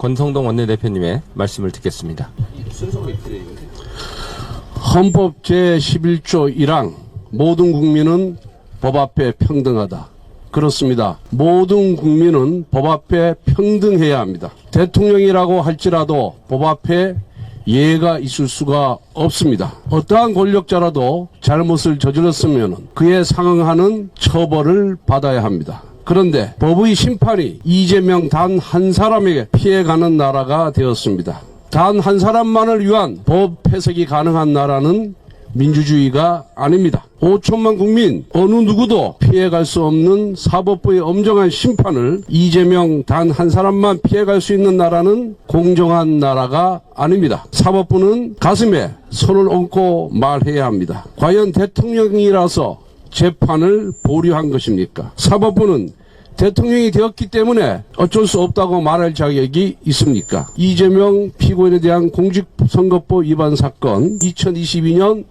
권성동 원내대표님의 말씀을 듣겠습니다. 헌법 제11조 1항 모든 국민은 법 앞에 평등하다. 그렇습니다. 모든 국민은 법 앞에 평등해야 합니다. 대통령이라고 할지라도 법 앞에 예가 있을 수가 없습니다. 어떠한 권력자라도 잘못을 저질렀으면 그에 상응하는 처벌을 받아야 합니다. 그런데 법의 심판이 이재명 단 한 사람에게 피해가는 나라가 되었습니다. 단 한 사람만을 위한 법 해석이 가능한 나라는 민주주의가 아닙니다. 5천만 국민 어느 누구도 피해갈 수 없는 사법부의 엄정한 심판을 이재명 단 한 사람만 피해갈 수 있는 나라는 공정한 나라가 아닙니다. 사법부는 가슴에 손을 얹고 말해야 합니다. 과연 대통령이라서 재판을 보류한 것입니까? 사법부는 대통령이 되었기 때문에 어쩔 수 없다고 말할 자격이 있습니까? 이재명 피고인에 대한 공직선거법 위반 사건 2022년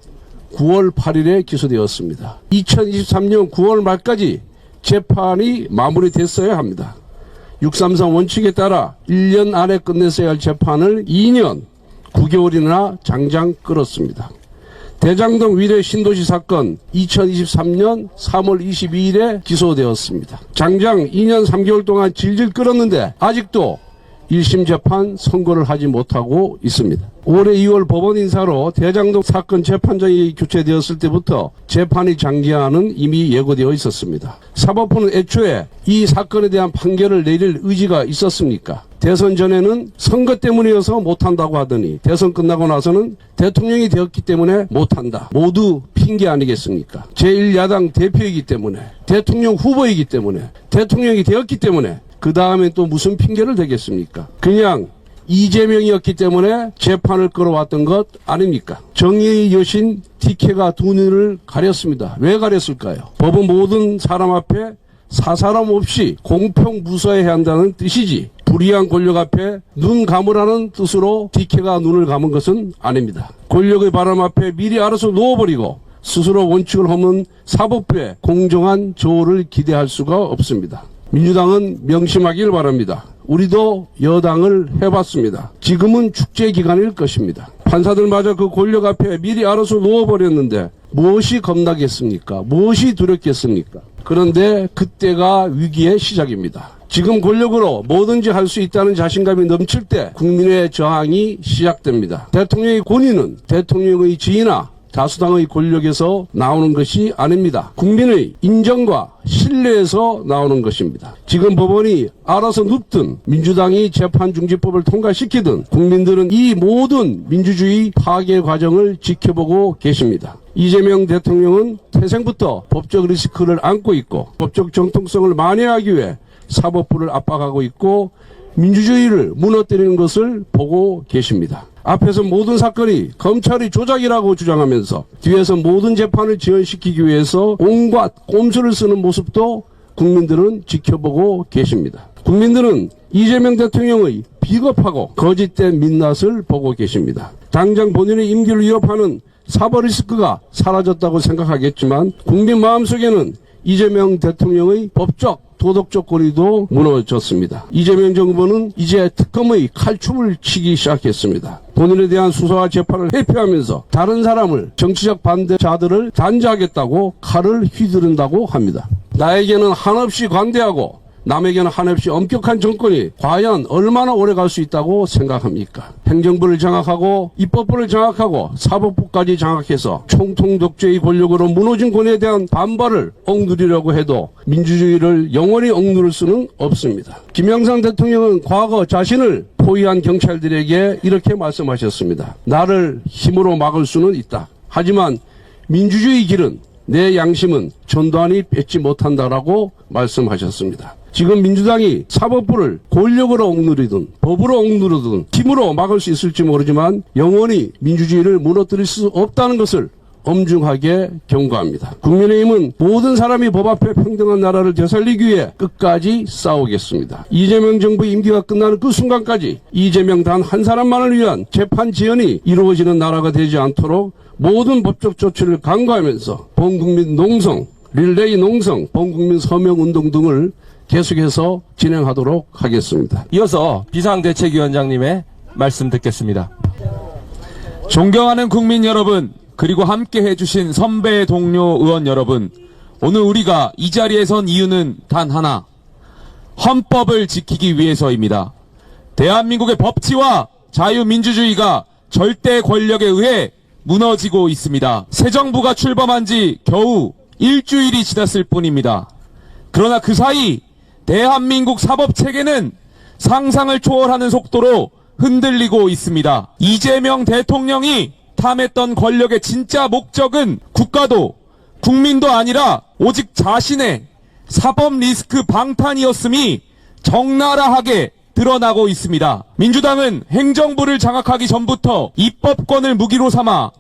9월 8일에 기소되었습니다. 2023년 9월 말까지 재판이 마무리됐어야 합니다. 633 원칙에 따라 1년 안에 끝냈어야 할 재판을 2년 9개월이나 장장 끌었습니다. 대장동 위례 신도시 사건 2023년 3월 22일에 기소되었습니다. 장장 2년 3개월 동안 질질 끌었는데 아직도 1심 재판 선고를 하지 못하고 있습니다. 올해 2월 법원 인사로 대장동 사건 재판장이 교체되었을 때부터 재판이 장기화는 이미 예고되어 있었습니다. 사법부는 애초에 이 사건에 대한 판결을 내릴 의지가 있었습니까? 대선 전에는 선거 때문이어서 못한다고 하더니 대선 끝나고 나서는 대통령이 되었기 때문에 못한다. 모두 핑계 아니겠습니까? 제1야당 대표이기 때문에, 대통령 후보이기 때문에, 대통령이 되었기 때문에 그 다음에 또 무슨 핑계를 대겠습니까? 그냥 이재명이었기 때문에 재판을 끌어왔던 것 아닙니까? 정의의 여신 TK가 두 눈을 가렸습니다. 왜 가렸을까요? 법은 모든 사람 앞에 사사람 없이 공평무사해야 한다는 뜻이지 불의한 권력 앞에 눈 감으라는 뜻으로 TK가 눈을 감은 것은 아닙니다. 권력의 바람 앞에 미리 알아서 놓아버리고 스스로 원칙을 허문 사법부의 공정한 조언을 기대할 수가 없습니다. 민주당은 명심하길 바랍니다. 우리도 여당을 해봤습니다. 지금은 축제 기간일 것입니다. 판사들마저 그 권력 앞에 미리 알아서 놓아버렸는데 무엇이 겁나겠습니까? 무엇이 두렵겠습니까? 그런데 그때가 위기의 시작입니다. 지금 권력으로 뭐든지 할 수 있다는 자신감이 넘칠 때 국민의 저항이 시작됩니다. 대통령의 권위는 대통령의 지위나 다수당의 권력에서 나오는 것이 아닙니다. 국민의 인정과 신뢰에서 나오는 것입니다. 지금 법원이 알아서 눕든 민주당이 재판중지법을 통과시키든 국민들은 이 모든 민주주의 파괴 과정을 지켜보고 계십니다. 이재명 대통령은 태생부터 법적 리스크를 안고 있고 법적 정통성을 만회하기 위해 사법부를 압박하고 있고 민주주의를 무너뜨리는 것을 보고 계십니다. 앞에서 모든 사건이 검찰이 조작이라고 주장하면서 뒤에서 모든 재판을 지연시키기 위해서 온갖 꼼수를 쓰는 모습도 국민들은 지켜보고 계십니다. 국민들은 이재명 대통령의 비겁하고 거짓된 민낯을 보고 계십니다. 당장 본인의 임기를 위협하는 사법 리스크가 사라졌다고 생각하겠지만 국민 마음속에는 이재명 대통령의 법적 도덕적 권위도 무너졌습니다. 이재명 정부는 이제 특검의 칼춤을 치기 시작했습니다. 본인에 대한 수사와 재판을 회피하면서 다른 사람을 정치적 반대자들을 단죄하겠다고 칼을 휘두른다고 합니다. 나에게는 한없이 관대하고 남에게는 한없이 엄격한 정권이 과연 얼마나 오래 갈 수 있다고 생각합니까? 행정부를 장악하고 입법부를 장악하고 사법부까지 장악해서 총통 독재의 권력으로 무너진 권위에 대한 반발을 억누르려고 해도 민주주의를 영원히 억누를 수는 없습니다. 김영삼 대통령은 과거 자신을 포위한 경찰들에게 이렇게 말씀하셨습니다. 나를 힘으로 막을 수는 있다. 하지만 민주주의 길은 내 양심은 전두환이 뺏지 못한다라고 말씀하셨습니다. 지금 민주당이 사법부를 권력으로 억누르든 법으로 억누르든 힘으로 막을 수 있을지 모르지만 영원히 민주주의를 무너뜨릴 수 없다는 것을 엄중하게 경고합니다. 국민의힘은 모든 사람이 법 앞에 평등한 나라를 되살리기 위해 끝까지 싸우겠습니다. 이재명 정부 임기가 끝나는 그 순간까지 이재명 단 한 사람만을 위한 재판 지연이 이루어지는 나라가 되지 않도록 모든 법적 조치를 강구하면서 범국민 농성, 릴레이 농성, 범국민 서명운동 등을 계속해서 진행하도록 하겠습니다. 이어서 비상대책위원장님의 말씀 듣겠습니다. 존경하는 국민 여러분, 그리고 함께 해주신 선배 동료 의원 여러분, 오늘 우리가 이 자리에 선 이유는 단 하나, 헌법을 지키기 위해서입니다. 대한민국의 법치와 자유민주주의가 절대 권력에 의해 무너지고 있습니다. 새 정부가 출범한 지 겨우 일주일이 지났을 뿐입니다. 그러나 그 사이 대한민국 사법체계는 상상을 초월하는 속도로 흔들리고 있습니다. 이재명 대통령이 탐했던 권력의 진짜 목적은 국가도 국민도 아니라 오직 자신의 사법 리스크 방탄이었음이 적나라하게 드러나고 있습니다. 민주당은 행정부를 장악하기 전부터 입법권을 무기로 삼아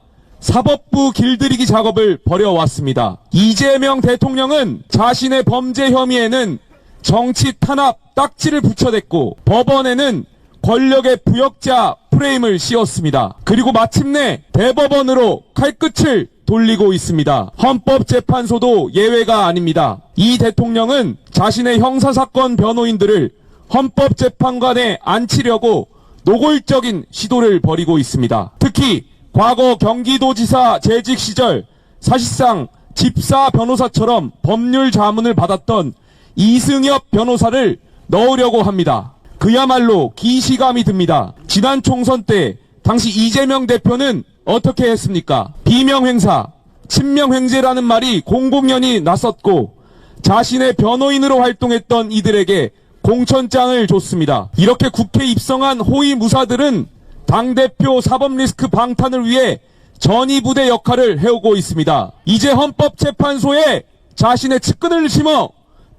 사법부 길들이기 작업을 벌여왔습니다. 이재명 대통령은 자신의 범죄 혐의에는 정치 탄압 딱지를 붙여댔고 법원에는 권력의 부역자 프레임을 씌웠습니다. 그리고 마침내 대법원으로 칼끝을 돌리고 있습니다. 헌법재판소도 예외가 아닙니다. 이 대통령은 자신의 형사사건 변호인들을 헌법재판관에 앉히려고 노골적인 시도를 벌이고 있습니다. 특히 과거 경기도지사 재직 시절 사실상 집사 변호사처럼 법률 자문을 받았던 이승엽 변호사를 넣으려고 합니다. 그야말로 기시감이 듭니다. 지난 총선 때 당시 이재명 대표는 어떻게 했습니까? 비명행사, 친명횡재라는 말이 공공연히 났었고 자신의 변호인으로 활동했던 이들에게 공천장을 줬습니다. 이렇게 국회에 입성한 호위무사들은 당대표 사법리스크 방탄을 위해 전위부대 역할을 해오고 있습니다. 이제 헌법재판소에 자신의 측근을 심어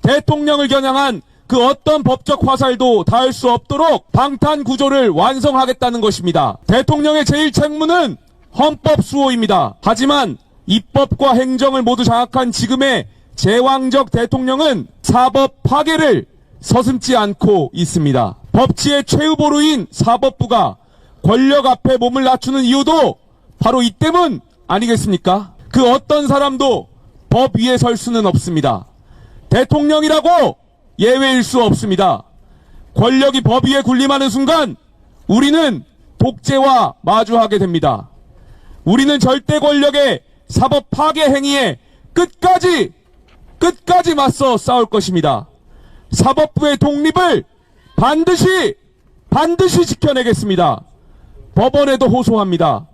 대통령을 겨냥한 그 어떤 법적 화살도 닿을 수 없도록 방탄 구조를 완성하겠다는 것입니다. 대통령의 제1책무는 헌법 수호입니다. 하지만 입법과 행정을 모두 장악한 지금의 제왕적 대통령은 사법 파괴를 서슴지 않고 있습니다. 법치의 최후보루인 사법부가 권력 앞에 몸을 낮추는 이유도 바로 이 때문 아니겠습니까? 그 어떤 사람도 법 위에 설 수는 없습니다. 대통령이라고 예외일 수 없습니다. 권력이 법 위에 군림하는 순간 우리는 독재와 마주하게 됩니다. 우리는 절대 권력의 사법 파괴 행위에 끝까지 맞서 싸울 것입니다. 사법부의 독립을 반드시 지켜내겠습니다. 법원에도 호소합니다.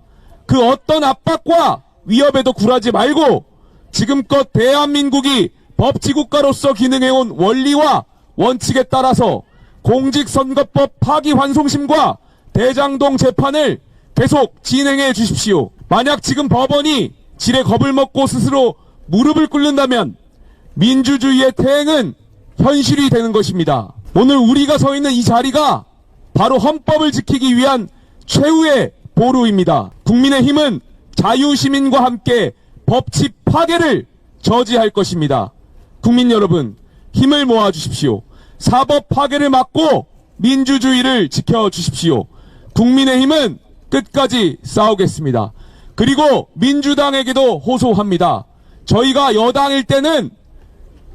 그 어떤 압박과 위협에도 굴하지 말고 지금껏 대한민국이 법치국가로서 기능해온 원리와 원칙에 따라서 공직선거법 파기환송심과 대장동 재판을 계속 진행해 주십시오. 만약 지금 법원이 지레 겁을 먹고 스스로 무릎을 꿇는다면 민주주의의 퇴행은 현실이 되는 것입니다. 오늘 우리가 서 있는 이 자리가 바로 헌법을 지키기 위한 최후의 보루입니다. 국민의힘은 자유시민과 함께 법치 파괴를 저지할 것입니다. 국민 여러분, 힘을 모아주십시오. 사법 파괴를 막고 민주주의를 지켜주십시오. 국민의힘은 끝까지 싸우겠습니다. 그리고 민주당에게도 호소합니다. 저희가 여당일 때는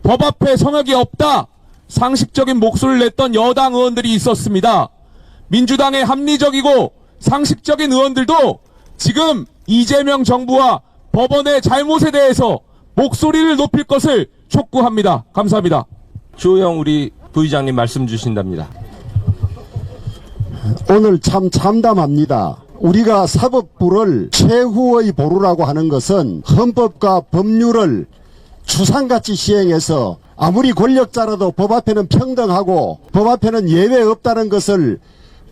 법 앞에 성역이 없다, 상식적인 목소리를 냈던 여당 의원들이 있었습니다. 민주당의 합리적이고 상식적인 의원들도 지금 이재명 정부와 법원의 잘못에 대해서 목소리를 높일 것을 촉구합니다. 감사합니다. 주호영 우리 부의장님 말씀 주신답니다. 오늘 참 참담합니다. 우리가 사법부를 최후의 보루라고 하는 것은 헌법과 법률을 주상같이 시행해서 아무리 권력자라도 법 앞에는 평등하고 법 앞에는 예외 없다는 것을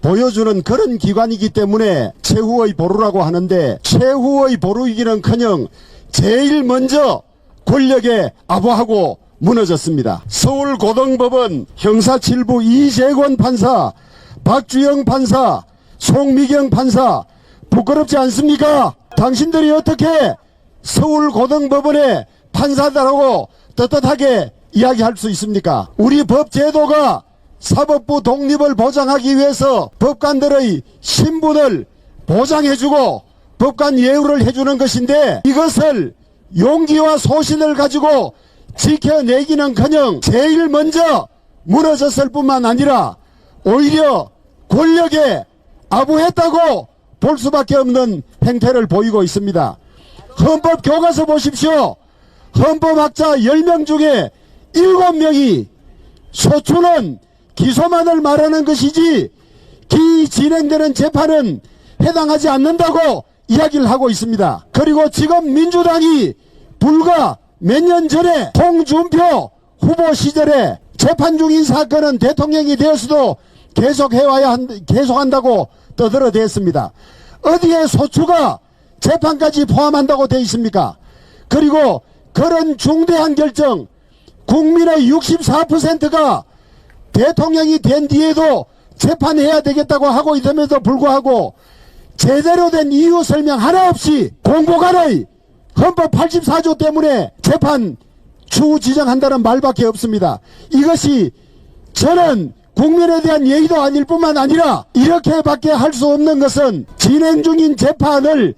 보여주는 그런 기관이기 때문에 최후의 보루라고 하는데, 최후의 보루이기는커녕 제일 먼저 권력에 아부하고 무너졌습니다. 서울고등법원 형사7부 이재권 판사, 박주영 판사, 송미경 판사, 부끄럽지 않습니까? 당신들이 어떻게 서울고등법원의 판사들하고 떳떳하게 이야기할 수 있습니까? 우리 법제도가 사법부 독립을 보장하기 위해서 법관들의 신분을 보장해주고 법관 예우를 해주는 것인데, 이것을 용기와 소신을 가지고 지켜내기는커녕 제일 먼저 무너졌을 뿐만 아니라 오히려 권력에 아부했다고 볼 수밖에 없는 행태를 보이고 있습니다. 헌법 교과서 보십시오. 헌법학자 10명 중에 7명이 소추는 기소만을 말하는 것이지 기 진행되는 재판은 해당하지 않는다고 이야기를 하고 있습니다. 그리고 지금 민주당이 불과 몇 년 전에 홍준표 후보 시절에 재판 중인 사건은 대통령이 되었어도 계속한다고 떠들어댔습니다. 어디에 소추가 재판까지 포함한다고 되어 있습니까? 그리고 그런 중대한 결정, 국민의 64%가 대통령이 된 뒤에도 재판해야 되겠다고 하고 있음에도 불구하고 제대로 된 이유 설명 하나 없이 공보관의 헌법 84조 때문에 재판 추후 지정한다는 말밖에 없습니다. 이것이 저는 국민에 대한 예의도 아닐 뿐만 아니라 이렇게밖에 할 수 없는 것은 진행 중인 재판을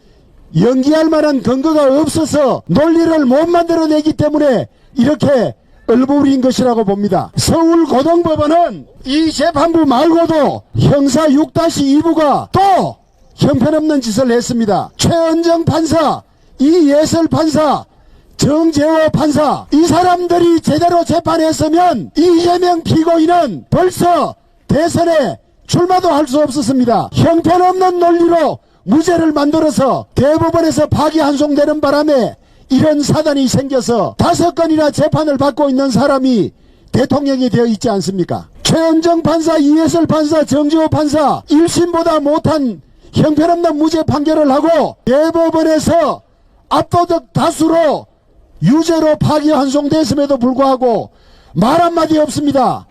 연기할 만한 근거가 없어서 논리를 못 만들어내기 때문에 이렇게 얼버무린 것이라고 봅니다. 서울고등법원은 이 재판부 말고도 형사 6-2부가 또 형편없는 짓을 했습니다. 최은정 판사, 이예설 판사, 정재호 판사, 이 사람들이 제대로 재판했으면 이재명 피고인은 벌써 대선에 출마도 할 수 없었습니다. 형편없는 논리로 무죄를 만들어서 대법원에서 파기환송되는 바람에 이런 사단이 생겨서 5건이나 재판을 받고 있는 사람이 대통령이 되어 있지 않습니까? 최은정 판사, 이예설 판사, 정재호 판사 1심보다 못한 형편없는 무죄 판결을 하고 대법원에서 압도적 다수로 유죄로 파기환송됐음에도 불구하고 말 한마디 없습니다.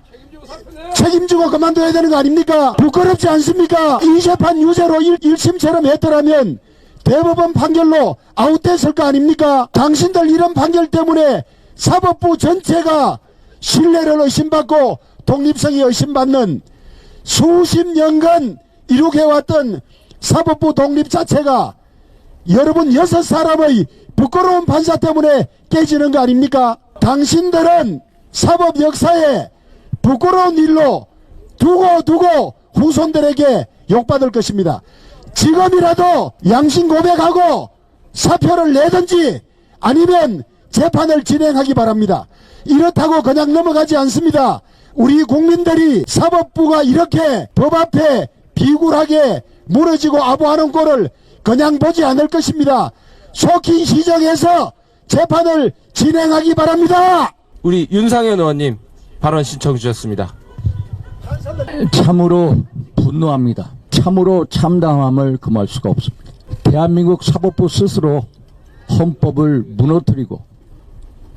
책임지고 그만둬야 되는 거 아닙니까? 부끄럽지 않습니까? 이 재판 유죄로 1심처럼 했더라면 대법원 판결로 아웃됐을 거 아닙니까? 당신들 이런 판결 때문에 사법부 전체가 신뢰를 의심받고 독립성이 의심받는 수십 년간 이룩해왔던 사법부 독립 자체가 여러분 6사람의 부끄러운 판사 때문에 깨지는 거 아닙니까? 당신들은 사법 역사에 부끄러운 일로 두고 후손들에게 욕받을 것입니다. 지금이라도 양심 고백하고 사표를 내든지 아니면 재판을 진행하기 바랍니다. 이렇다고 그냥 넘어가지 않습니다. 우리 국민들이 사법부가 이렇게 법 앞에 비굴하게 무너지고 아부하는 꼴을 그냥 보지 않을 것입니다. 속히 시정해서 재판을 진행하기 바랍니다. 우리 윤상현 의원님 발언 신청 주셨습니다. 참으로 분노합니다. 참으로 참담함을 금할 수가 없습니다. 대한민국 사법부 스스로 헌법을 무너뜨리고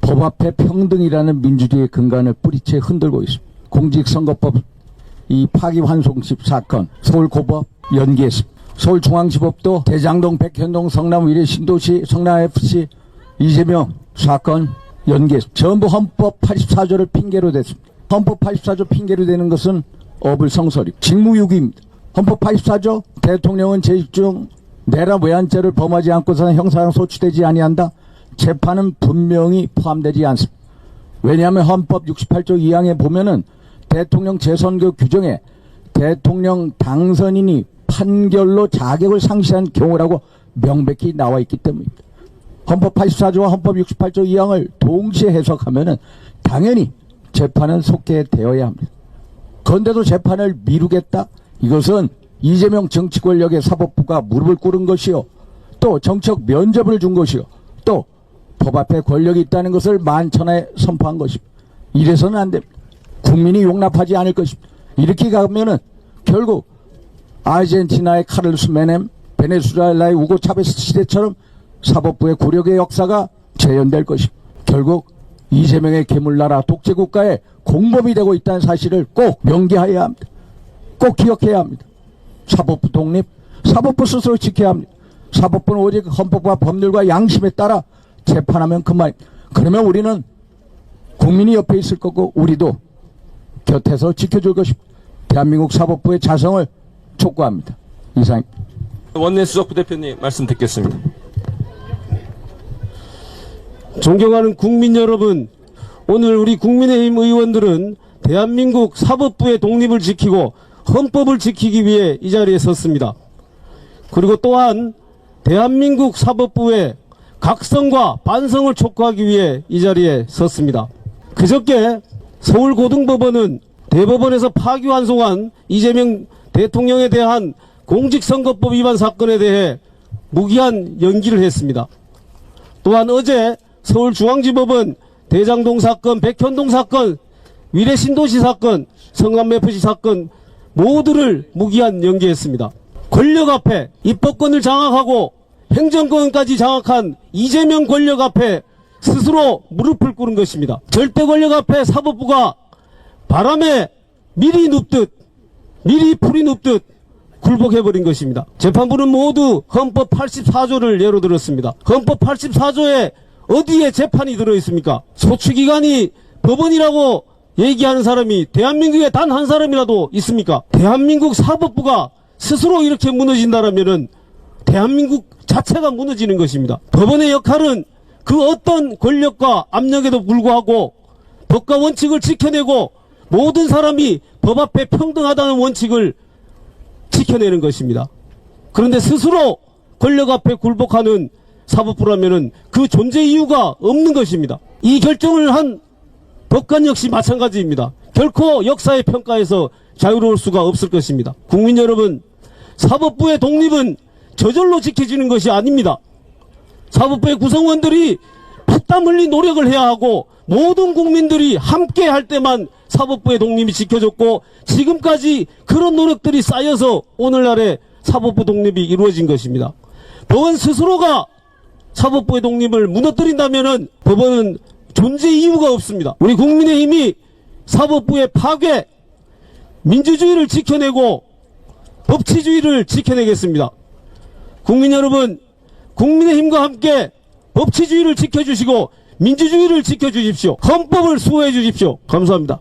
법 앞에 평등이라는 민주주의의 근간을 뿌리채 흔들고 있습니다. 공직선거법 이 파기환송식 사건 서울고법 연기했습니다. 서울중앙지법도 대장동, 백현동, 성남 위례 신도시, 성남FC 이재명 사건 연기했습니다. 전부 헌법 84조를 핑계로 댔습니다. 헌법 84조 핑계로 되는 것은 어불성설입니다. 직무유기입니다. 헌법 84조 대통령은 재직 중 내란 외환죄를 범하지 않고서는 형사상 소추되지 아니한다. 재판은 분명히 포함되지 않습니다. 왜냐하면 헌법 68조 2항에 보면은 대통령 재선거 규정에 대통령 당선인이 판결로 자격을 상실한 경우라고 명백히 나와 있기 때문입니다. 헌법 84조와 헌법 68조 2항을 동시에 해석하면은 당연히 재판은 속개되어야 합니다. 그런데도 재판을 미루겠다? 이것은 이재명 정치 권력의 사법부가 무릎을 꿇은 것이요. 또 정책 면접을 준 것이요. 또 법 앞에 권력이 있다는 것을 만천하에 선포한 것입니다. 이래서는 안 됩니다. 국민이 용납하지 않을 것입니다. 이렇게 가면은 결국 아르헨티나의 카를로스 메넴, 베네수엘라의 우고 차베스 시대처럼 사법부의 굴욕의 역사가 재현될 것입니다. 결국 이재명의 괴물나라 독재국가의 공범이 되고 있다는 사실을 꼭 명기해야 합니다. 꼭 기억해야 합니다. 사법부 독립, 사법부 스스로 지켜야 합니다. 사법부는 오직 헌법과 법률과 양심에 따라 재판하면 그만입니다. 그러면 우리는 국민이 옆에 있을 거고 우리도 곁에서 지켜줄 것입니다. 대한민국 사법부의 자성을 촉구합니다. 이상입니다. 원내수석 부대표님 말씀 듣겠습니다. 존경하는 국민 여러분, 오늘 우리 국민의힘 의원들은 대한민국 사법부의 독립을 지키고 헌법을 지키기 위해 이 자리에 섰습니다. 그리고 또한 대한민국 사법부의 각성과 반성을 촉구하기 위해 이 자리에 섰습니다. 그저께 서울고등법원은 대법원에서 파기환송한 이재명 대통령에 대한 공직선거법 위반 사건에 대해 무기한 연기를 했습니다. 또한 어제 서울중앙지법은 대장동 사건, 백현동 사건, 위례신도시 사건, 성남FC 사건 모두를 무기한 연기했습니다. 권력 앞에 입법권을 장악하고 행정권까지 장악한 이재명 권력 앞에 스스로 무릎을 꿇은 것입니다. 절대 권력 앞에 사법부가 바람에 미리 눕듯, 미리 풀이 눕듯 굴복해버린 것입니다. 재판부는 모두 헌법 84조를 예로 들었습니다. 헌법 84조에 어디에 재판이 들어있습니까? 소추기관이 법원이라고 얘기하는 사람이 대한민국에 단 한 사람이라도 있습니까? 대한민국 사법부가 스스로 이렇게 무너진다라면은 대한민국 자체가 무너지는 것입니다. 법원의 역할은 그 어떤 권력과 압력에도 불구하고 법과 원칙을 지켜내고 모든 사람이 법 앞에 평등하다는 원칙을 지켜내는 것입니다. 그런데 스스로 권력 앞에 굴복하는 사법부라면은 그 존재 이유가 없는 것입니다. 이 결정을 한 법관 역시 마찬가지입니다. 결코 역사의 평가에서 자유로울 수가 없을 것입니다. 국민 여러분, 사법부의 독립은 저절로 지켜지는 것이 아닙니다. 사법부의 구성원들이 피땀 흘린 노력을 해야 하고 모든 국민들이 함께 할 때만 사법부의 독립이 지켜졌고 지금까지 그런 노력들이 쌓여서 오늘날의 사법부 독립이 이루어진 것입니다. 법원 스스로가 사법부의 독립을 무너뜨린다면은 법원은 존재 이유가 없습니다. 우리 국민의힘이 사법부의 파괴, 민주주의를 지켜내고 법치주의를 지켜내겠습니다. 국민 여러분, 국민의힘과 함께 법치주의를 지켜주시고 민주주의를 지켜주십시오. 헌법을 수호해 주십시오. 감사합니다.